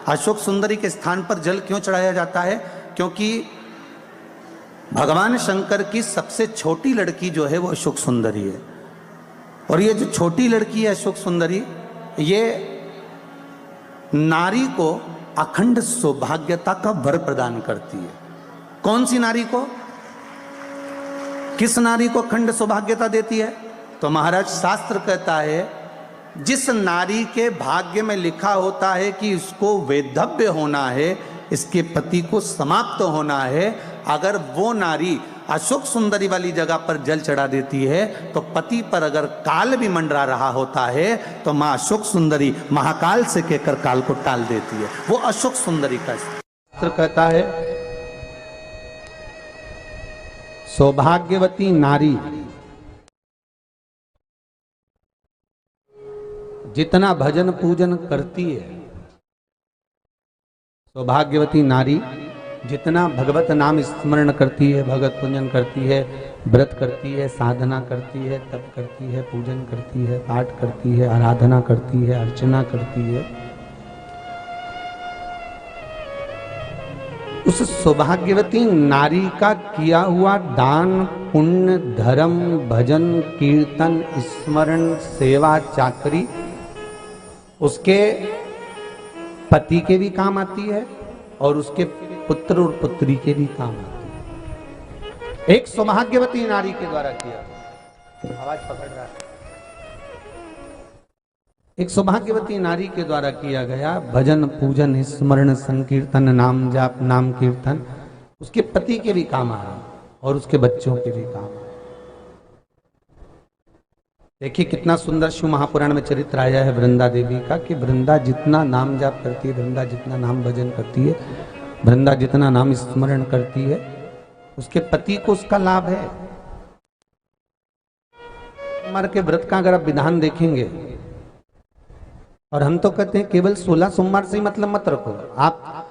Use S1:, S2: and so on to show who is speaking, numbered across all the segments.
S1: अशोक सुंदरी के स्थान पर जल क्यों चढ़ाया जाता है? क्योंकि भगवान शंकर की सबसे छोटी लड़की जो है वो अशोक सुंदरी है। और ये जो छोटी लड़की है अशोक सुंदरी, ये नारी को अखंड सौभाग्यता का वर प्रदान करती है। कौन सी नारी को? किस नारी को अखंड सौभाग्यता देती है? तो महाराज शास्त्र कहता है, जिस नारी के भाग्य में लिखा होता है कि इसको वैधव्य होना है, इसके पति को समाप्त होना है, अगर वो नारी अशोक सुंदरी वाली जगह पर जल चढ़ा देती है तो पति पर अगर काल भी मंडरा रहा होता है तो मां अशोक सुंदरी महाकाल से कहकर काल को टाल देती है। वो अशोक सुंदरी का शास्त्र कहता है, सौभाग्यवती नारी जितना भजन पूजन करती है, सौभाग्यवती नारी जितना भगवत नाम स्मरण करती है, भगवत पूजन करती है, व्रत करती है, साधना करती है, तप करती है, पूजन करती है, पाठ करती है, आराधना करती है, अर्चना करती है, उस सौभाग्यवती नारी का किया हुआ दान, पुण्य, धर्म, भजन, कीर्तन, स्मरण, सेवा, चाकरी उसके पति के भी काम आती है और उसके पुत्र और पुत्री के भी काम आती है। एक सौभाग्यवती नारी के द्वारा किया, आवाज पकड़ रहा है, एक सौभाग्यवती नारी के द्वारा किया गया भजन, पूजन, स्मरण, संकीर्तन, नाम जाप, नाम कीर्तन उसके पति के भी काम आ रहा और उसके बच्चों के भी काम आ रहा। देखिए कितना सुंदर शिव महापुराण में चरित्र आया है वृंदा देवी का, कि वृंदा जितना नाम जाप करती है, वृंदा जितना नाम भजन करती है, वृंदा जितना नाम स्मरण करती है, उसके पति को उसका लाभ है। हमारे के व्रत का अगर आप विधान देखेंगे, और हम तो कहते हैं केवल 16 सोमवार से ही मतलब मत रखो। आप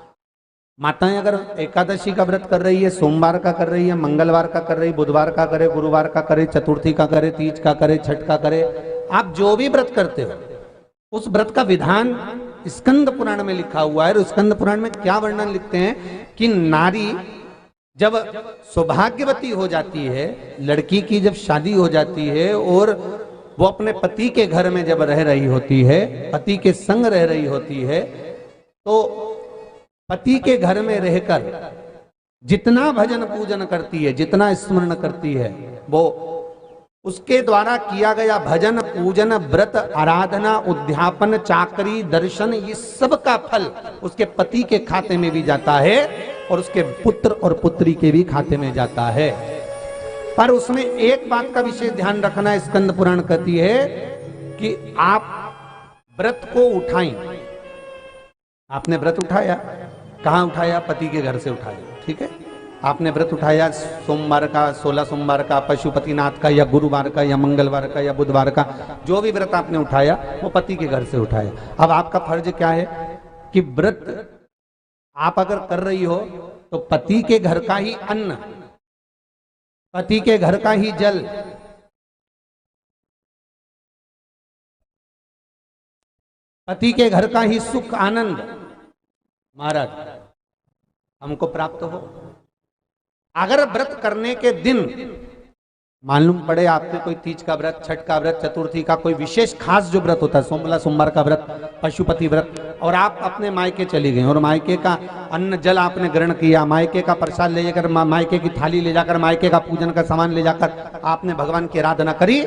S1: माताएं अगर एकादशी का व्रत कर रही है, सोमवार का कर रही है, मंगलवार का कर रही, बुधवार का करे, गुरुवार का करे, चतुर्थी का करे, तीज का करे, छठ का करे, आप जो भी व्रत करते हो उस व्रत का विधान स्कंद पुराण में लिखा हुआ है। और स्कंद पुराण में क्या वर्णन लिखते हैं कि नारी जब सौभाग्यवती हो जाती है, लड़की की जब शादी हो जाती है और वो अपने पति के घर में जब रह रही होती है, पति के संग रह रही होती है, तो पति के घर में रहकर जितना भजन पूजन करती है, जितना स्मरण करती है, वो उसके द्वारा किया गया भजन, पूजन, व्रत, आराधना, उद्यापन, चाकरी, दर्शन, ये सब का फल उसके पति के खाते में भी जाता है और उसके पुत्र और पुत्री के भी खाते में जाता है। पर उसमें एक बात का विशेष ध्यान रखना, स्कंद पुराण कहती है कि आप व्रत को उठाएं। आपने व्रत उठाया, कहां उठाया? पति के घर से उठाया, ठीक है। आपने व्रत उठाया सोमवार का, 16 सोमवार का, पशुपतिनाथ का, या गुरुवार का, या मंगलवार का, या बुधवार का, जो भी व्रत आपने उठाया वो पति के घर से उठाया। अब आपका फर्ज क्या है कि व्रत आप अगर कर रही हो तो पति के घर का ही अन्न, पति के घर का ही जल, पति के घर का ही सुख आनंद महाराज हमको प्राप्त हो। अगर व्रत करने के दिन मालूम पड़े आपके कोई तीज का व्रत, छठ का व्रत, चतुर्थी का कोई विशेष खास जो व्रत होता है, सोमवार का व्रत, पशुपति व्रत, और आप अपने मायके चली गई और मायके का अन्न जल आपने ग्रहण किया, मायके का प्रसाद ले जाकर, मायके की थाली ले जाकर, मायके का पूजन का सामान ले जाकर आपने भगवान की आराधना करी,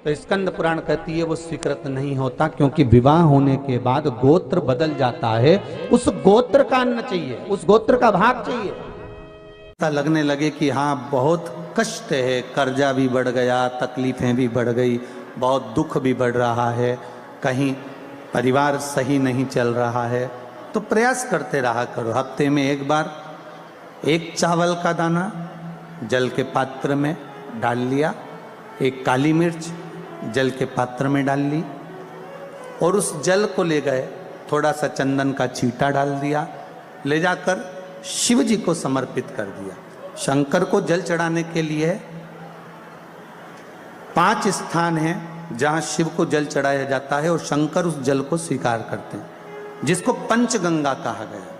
S1: तो स्कंद पुराण कहती है वो स्वीकृत नहीं होता, क्योंकि विवाह होने के बाद गोत्र बदल जाता है। उस गोत्र का अन्न चाहिए, उस गोत्र का भाग चाहिए। लगने लगे कि हाँ बहुत कष्ट है, कर्जा भी बढ़ गया, तकलीफें भी बढ़ गई, बहुत दुख भी बढ़ रहा है, कहीं परिवार सही नहीं चल रहा है, तो प्रयास करते रहा करो। हफ्ते में एक बार एक चावल का दाना जल के पात्र में डाल लिया, एक काली मिर्च जल के पात्र में डाल ली, और उस जल को ले गए, थोड़ा सा चंदन का छींटा डाल दिया, ले जाकर शिव जी को समर्पित कर दिया। शंकर को जल चढ़ाने के लिए 5 स्थान हैं जहां शिव को जल चढ़ाया जाता है और शंकर उस जल को स्वीकार करते हैं। जिसको पंचगंगा कहा गया।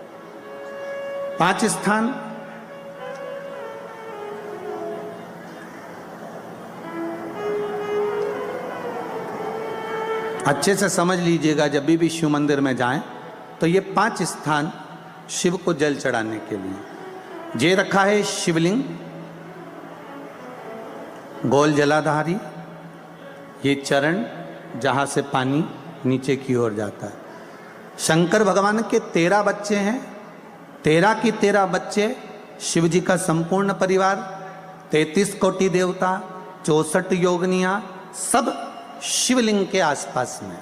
S1: 5 स्थान अच्छे से समझ लीजिएगा, जब भी शिव मंदिर में जाएं तो ये 5 स्थान शिव को जल चढ़ाने के लिए जे रखा है। शिवलिंग, गोल जलाधारी, ये चरण जहाँ से पानी नीचे की ओर जाता है। शंकर भगवान के 13 बच्चे हैं, 13 की 13 बच्चे, शिव जी का संपूर्ण परिवार, 33 कोटि देवता, 64 योगनियाँ, सब शिवलिंग के आसपास में।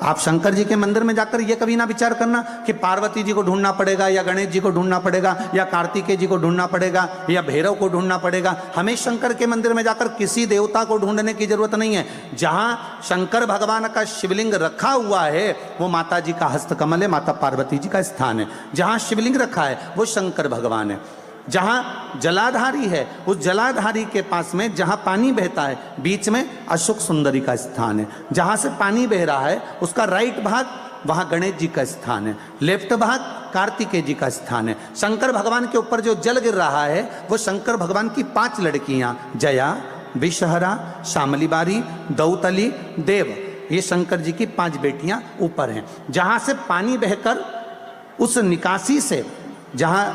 S1: आप शंकर जी के मंदिर में जाकर ये कभी ना विचार करना कि पार्वती जी को ढूंढना पड़ेगा या गणेश जी को ढूंढना पड़ेगा या कार्तिकेय जी को ढूंढना पड़ेगा या भैरव को ढूंढना पड़ेगा। हमें शंकर के मंदिर में जाकर किसी देवता को ढूंढने की जरूरत नहीं है। जहां शंकर भगवान का शिवलिंग रखा हुआ है वो माता जी का हस्तकमल है, माता पार्वती जी का स्थान है। जहां शिवलिंग रखा है वो शंकर भगवान है। जहां जलाधारी है उस जलाधारी के पास में जहां पानी बहता है बीच में अशोक सुंदरी का स्थान है। जहां से पानी बह रहा है उसका राइट भाग वहां गणेश जी का स्थान है, लेफ्ट भाग कार्तिकेय जी का स्थान है। शंकर भगवान के ऊपर जो जल गिर रहा है वो शंकर भगवान की 5 लड़कियां जया, विषहरा, शामलीबारी, दौतली, देव, ये शंकर जी की 5 बेटियां ऊपर हैं। जहां से पानी बहकर उस निकासी से, जहां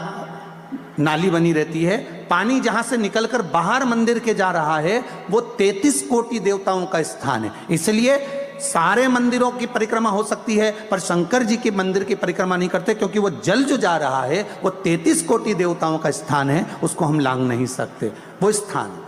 S1: नाली बनी रहती है, पानी जहां से निकलकर बाहर मंदिर के जा रहा है वो 33 कोटि देवताओं का स्थान है। इसलिए सारे मंदिरों की परिक्रमा हो सकती है पर शंकर जी के मंदिर की परिक्रमा नहीं करते, क्योंकि वो जल जो जा रहा है वो 33 कोटि देवताओं का स्थान है, उसको हम लांघ नहीं सकते। वो स्थान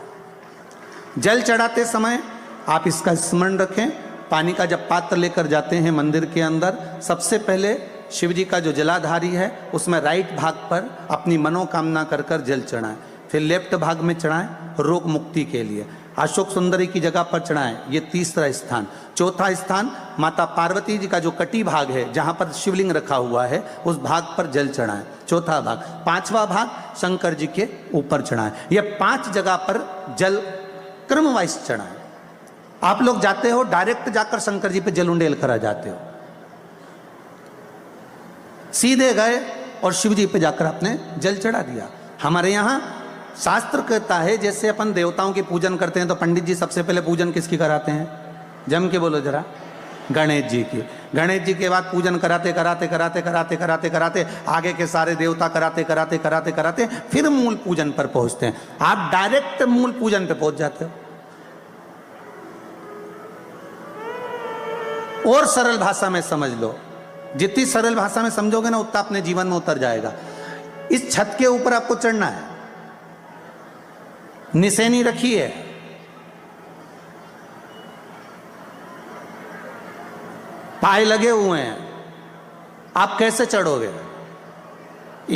S1: जल चढ़ाते समय आप इसका स्मरण रखें। पानी का जब पात्र लेकर जाते हैं मंदिर के अंदर, सबसे पहले शिव जी का जो जलाधारी है उसमें राइट भाग पर अपनी मनोकामना कर कर जल चढ़ाएं, फिर लेफ्ट भाग में चढ़ाएं रोग मुक्ति के लिए। अशोक सुंदरी की जगह पर चढ़ाएं, ये 3रा स्थान। 4था स्थान माता पार्वती जी का जो कटी भाग है जहां पर शिवलिंग रखा हुआ है उस भाग पर जल चढ़ाएं, 4था भाग। 5वां भाग शंकर जी के ऊपर चढ़ाएं। ये 5 जगह पर जल क्रम वाइज चढ़ाएं। आप लोग जाते हो डायरेक्ट जाकर शंकर जी पे जल उंडेल कर आ जाते हो, सीधे गए और शिव जी पे जाकर आपने जल चढ़ा दिया। हमारे यहाँ शास्त्र कहता है जैसे अपन देवताओं की पूजन करते हैं तो पंडित जी सबसे पहले पूजन किसकी कराते हैं? जम के बोलो जरा, गणेश जी की। गणेश जी के बाद पूजन कराते कराते कराते कराते कराते कराते आगे के सारे देवता कराते कराते कराते कराते फिर मूल पूजन पर पहुंचते हैं। आप डायरेक्ट मूल पूजन पे पहुंच जाते हो। और सरल भाषा में समझ लो, जितनी सरल भाषा में समझोगे ना उतना अपने जीवन में उतर जाएगा। इस छत के ऊपर आपको चढ़ना है, निशानी रखी है, पाए लगे हुए हैं, आप कैसे चढ़ोगे?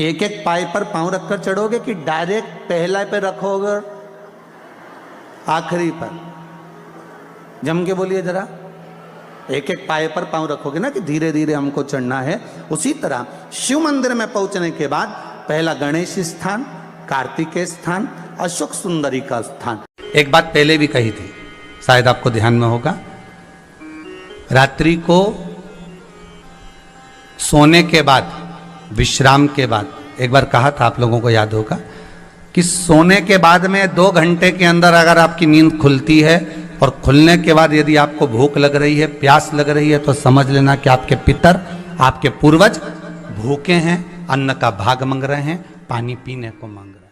S1: एक एक पाए पर पांव रखकर चढ़ोगे कि डायरेक्ट पहला पे रखोगे आखिरी पर? जम के बोलिए जरा, एक एक पाए पर पांव रखोगे ना कि धीरे धीरे हमको चढ़ना है। उसी तरह शिव मंदिर में पहुंचने के बाद पहला गणेश स्थान, कार्तिकेय स्थान, अशोक सुंदरी का स्थान। एक बात पहले भी कही थी, शायद आपको ध्यान में होगा, रात्रि को सोने के बाद, विश्राम के बाद, एक बार कहा था आप लोगों को याद होगा कि सोने के बाद में 2 घंटे के अंदर अगर आपकी नींद खुलती है और खुलने के बाद यदि आपको भूख लग रही है, प्यास लग रही है, तो समझ लेना कि आपके पितर, आपके पूर्वज भूखे हैं, अन्न का भाग मांग रहे हैं, पानी पीने को मांग रहे हैं।